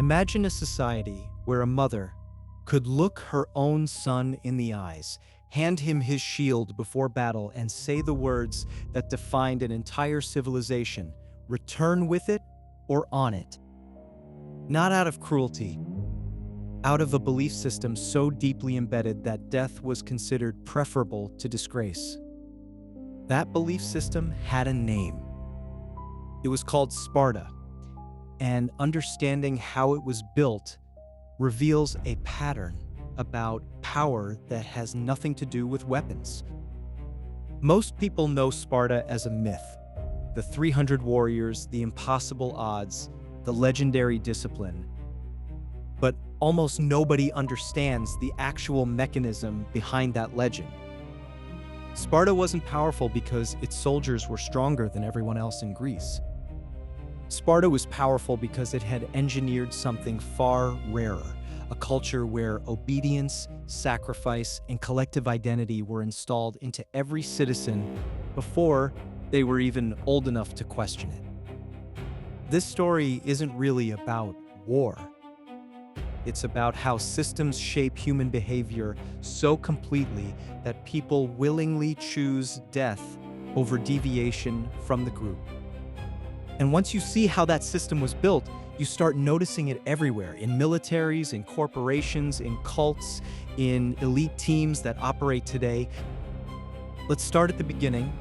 Imagine a society where a mother could look her own son in the eyes, hand him his shield before battle, and say the words that defined an entire civilization: return with it or on it. Not out of cruelty, out of a belief system so deeply embedded that death was considered preferable to disgrace. That belief system had a name. It was called Sparta, and understanding how it was built reveals a pattern about power that has nothing to do with weapons. Most people know Sparta as a myth: the 300 warriors, the impossible odds, the legendary discipline. But almost nobody understands the actual mechanism behind that legend. Sparta wasn't powerful because its soldiers were stronger than everyone else in Greece. Sparta was powerful because it had engineered something far rarer: a culture where obedience, sacrifice, and collective identity were installed into every citizen before they were even old enough to question it. This story isn't really about war. It's about how systems shape human behavior so completely that people willingly choose death over deviation from the group. And once you see how that system was built, you start noticing it everywhere: in militaries, in corporations, in cults, in elite teams that operate today. Let's start at the beginning.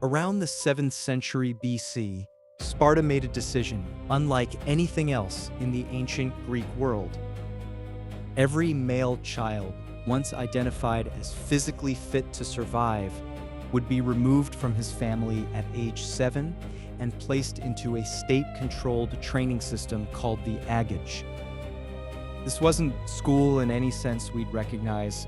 Around the 7th century BC, Sparta made a decision unlike anything else in the ancient Greek world. Every male child, once identified as physically fit to survive, would be removed from his family at age 7 and placed into a state-controlled training system called the Agoge. This wasn't school in any sense we'd recognize.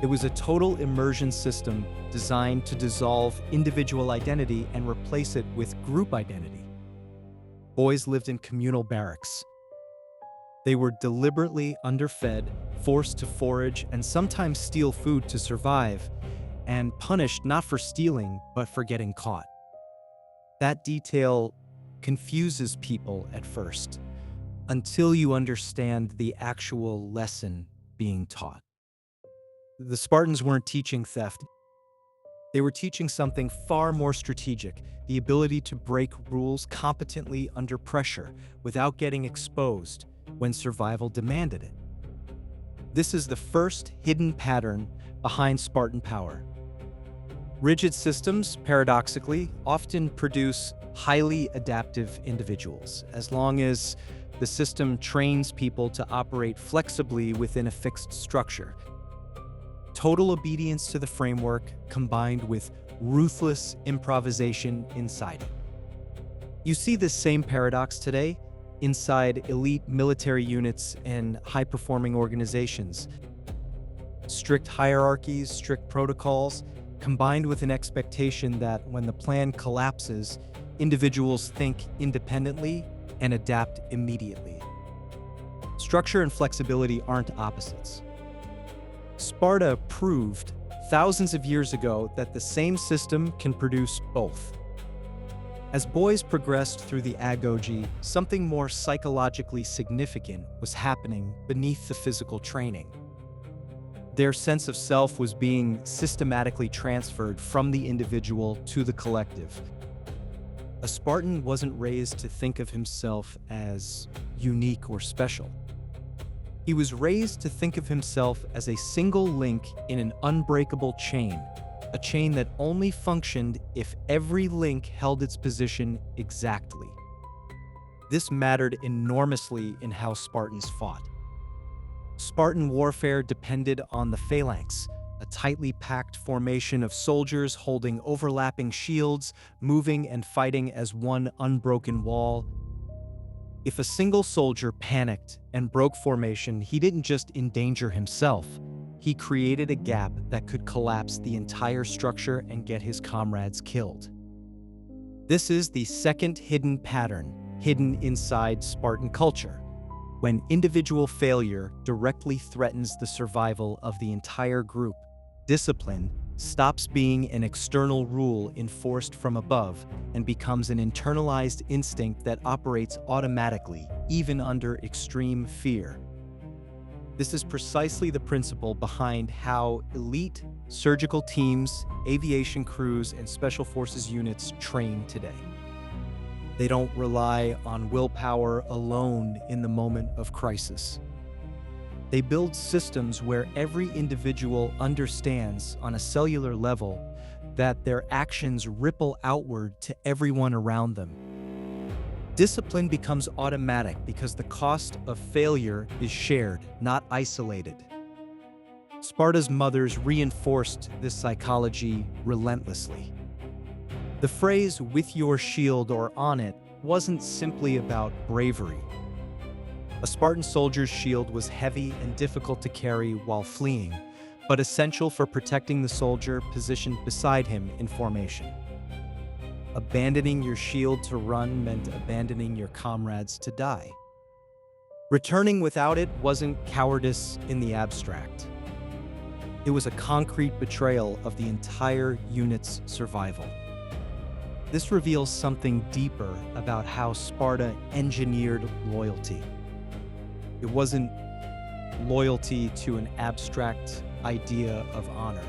It was a total immersion system designed to dissolve individual identity and replace it with group identity. Boys lived in communal barracks. They were deliberately underfed, forced to forage and sometimes steal food to survive, and punished not for stealing, but for getting caught. That detail confuses people at first, until you understand the actual lesson being taught. The Spartans weren't teaching theft. They were teaching something far more strategic: the ability to break rules competently under pressure without getting exposed when survival demanded it. This is the first hidden pattern behind Spartan power. Rigid systems, paradoxically, often produce highly adaptive individuals, as long as the system trains people to operate flexibly within a fixed structure. Total obedience to the framework combined with ruthless improvisation inside it. You see this same paradox today inside elite military units and high-performing organizations. Strict hierarchies, strict protocols, combined with an expectation that when the plan collapses, individuals think independently and adapt immediately. Structure and flexibility aren't opposites. Sparta proved thousands of years ago that the same system can produce both. As boys progressed through the Agoge, something more psychologically significant was happening beneath the physical training. Their sense of self was being systematically transferred from the individual to the collective. A Spartan wasn't raised to think of himself as unique or special. He was raised to think of himself as a single link in an unbreakable chain, a chain that only functioned if every link held its position exactly. This mattered enormously in how Spartans fought. Spartan warfare depended on the phalanx, a tightly packed formation of soldiers holding overlapping shields, moving and fighting as one unbroken wall. If a single soldier panicked and broke formation, he didn't just endanger himself. He created a gap that could collapse the entire structure and get his comrades killed. This is the second hidden pattern hidden inside Spartan culture: when individual failure directly threatens the survival of the entire group, discipline stops being an external rule enforced from above and becomes an internalized instinct that operates automatically, even under extreme fear. This is precisely the principle behind how elite surgical teams, aviation crews, and special forces units train today. They don't rely on willpower alone in the moment of crisis. They build systems where every individual understands on a cellular level that their actions ripple outward to everyone around them. Discipline becomes automatic because the cost of failure is shared, not isolated. Sparta's mothers reinforced this psychology relentlessly. The phrase "with your shield or on it" wasn't simply about bravery. A Spartan soldier's shield was heavy and difficult to carry while fleeing, but essential for protecting the soldier positioned beside him in formation. Abandoning your shield to run meant abandoning your comrades to die. Returning without it wasn't cowardice in the abstract. It was a concrete betrayal of the entire unit's survival. This reveals something deeper about how Sparta engineered loyalty. It wasn't loyalty to an abstract idea of honor.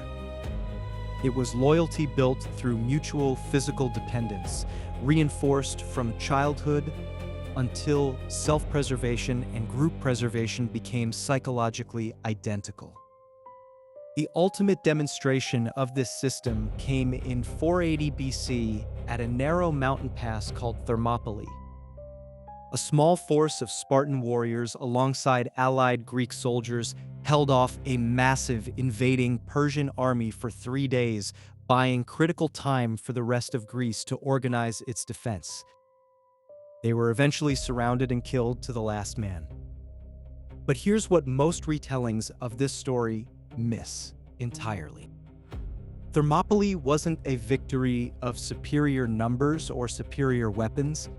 It was loyalty built through mutual physical dependence, reinforced from childhood until self-preservation and group preservation became psychologically identical. The ultimate demonstration of this system came in 480 BC at a narrow mountain pass called Thermopylae. A small force of Spartan warriors alongside allied Greek soldiers held off a massive invading Persian army for 3 days, buying critical time for the rest of Greece to organize its defense. They were eventually surrounded and killed to the last man. But here's what most retellings of this story miss entirely. Thermopylae wasn't a victory of superior numbers or superior weapons.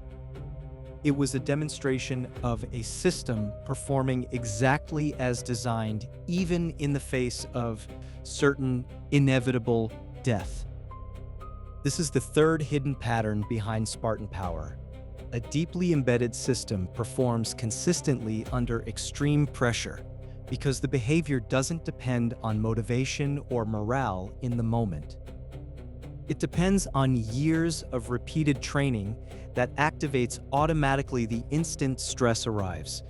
It was a demonstration of a system performing exactly as designed, even in the face of certain inevitable death. This is the third hidden pattern behind Spartan power. A deeply embedded system performs consistently under extreme pressure because the behavior doesn't depend on motivation or morale in the moment. It depends on years of repeated training that activates automatically the instant stress arrives.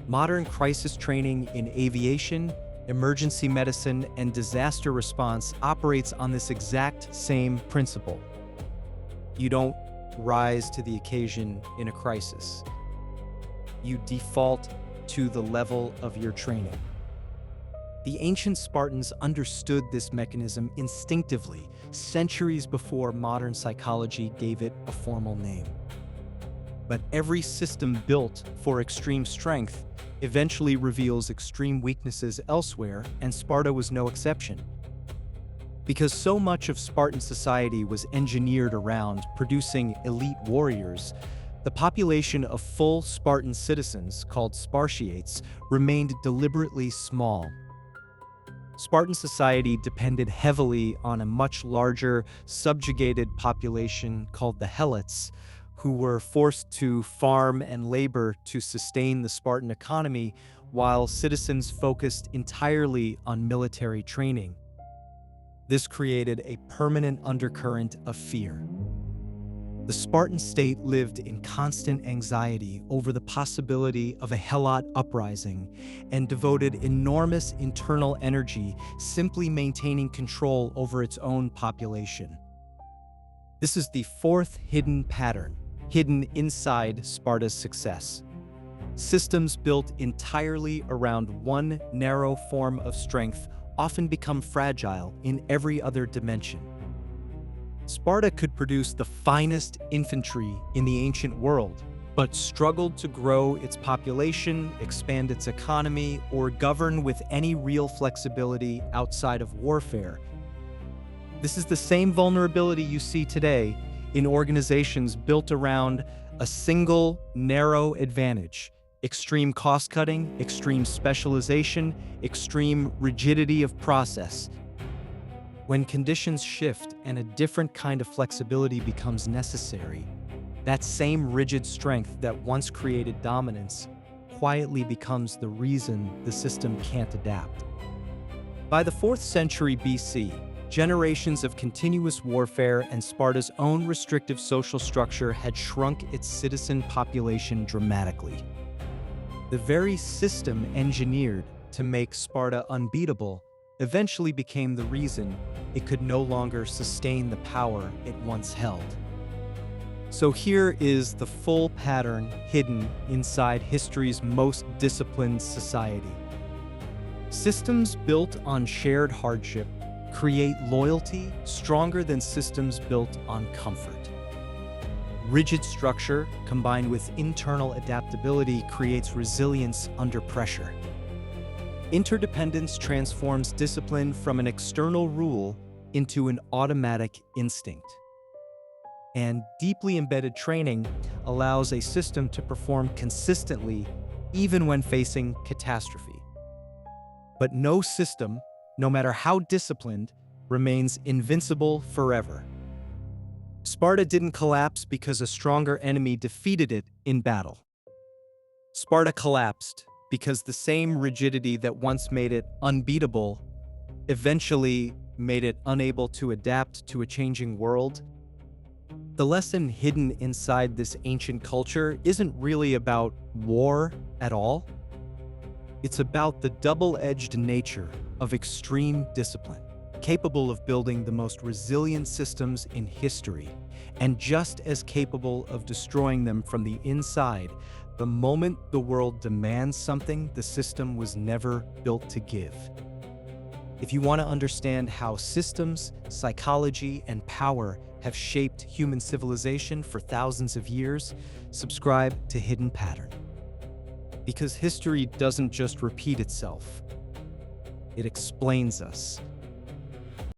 Modern crisis training in aviation, emergency medicine, and disaster response operates on this exact same principle. You don't rise to the occasion in a crisis. You default to the level of your training. The ancient Spartans understood this mechanism instinctively, centuries before modern psychology gave it a formal name. But every system built for extreme strength eventually reveals extreme weaknesses elsewhere, and Sparta was no exception. Because so much of Spartan society was engineered around producing elite warriors, the population of full Spartan citizens, called Spartiates, remained deliberately small. Spartan society depended heavily on a much larger, subjugated population called the Helots, who were forced to farm and labor to sustain the Spartan economy, while citizens focused entirely on military training. This created a permanent undercurrent of fear. The Spartan state lived in constant anxiety over the possibility of a Helot uprising and devoted enormous internal energy simply maintaining control over its own population. This is the fourth hidden pattern, hidden inside Sparta's success. Systems built entirely around one narrow form of strength often become fragile in every other dimension. Sparta could produce the finest infantry in the ancient world, but struggled to grow its population, expand its economy, or govern with any real flexibility outside of warfare. This is the same vulnerability you see today in organizations built around a single, narrow advantage: extreme cost-cutting, extreme specialization, extreme rigidity of process. When conditions shift and a different kind of flexibility becomes necessary, that same rigid strength that once created dominance quietly becomes the reason the system can't adapt. By the 4th century BC, generations of continuous warfare and Sparta's own restrictive social structure had shrunk its citizen population dramatically. The very system engineered to make Sparta unbeatable eventually became the reason it could no longer sustain the power it once held. So here is the full pattern hidden inside history's most disciplined society. Systems built on shared hardship create loyalty stronger than systems built on comfort. Rigid structure combined with internal adaptability creates resilience under pressure. Interdependence transforms discipline from an external rule into an automatic instinct. And deeply embedded training allows a system to perform consistently even when facing catastrophe. But no system, no matter how disciplined, remains invincible forever. Sparta didn't collapse because a stronger enemy defeated it in battle. Sparta collapsed because the same rigidity that once made it unbeatable eventually made it unable to adapt to a changing world. The lesson hidden inside this ancient culture isn't really about war at all. It's about the double-edged nature of extreme discipline, capable of building the most resilient systems in history, and just as capable of destroying them from the inside the moment the world demands something the system was never built to give. If you want to understand how systems, psychology, and power have shaped human civilization for thousands of years, subscribe to Hidden Pattern. Because history doesn't just repeat itself, it explains us.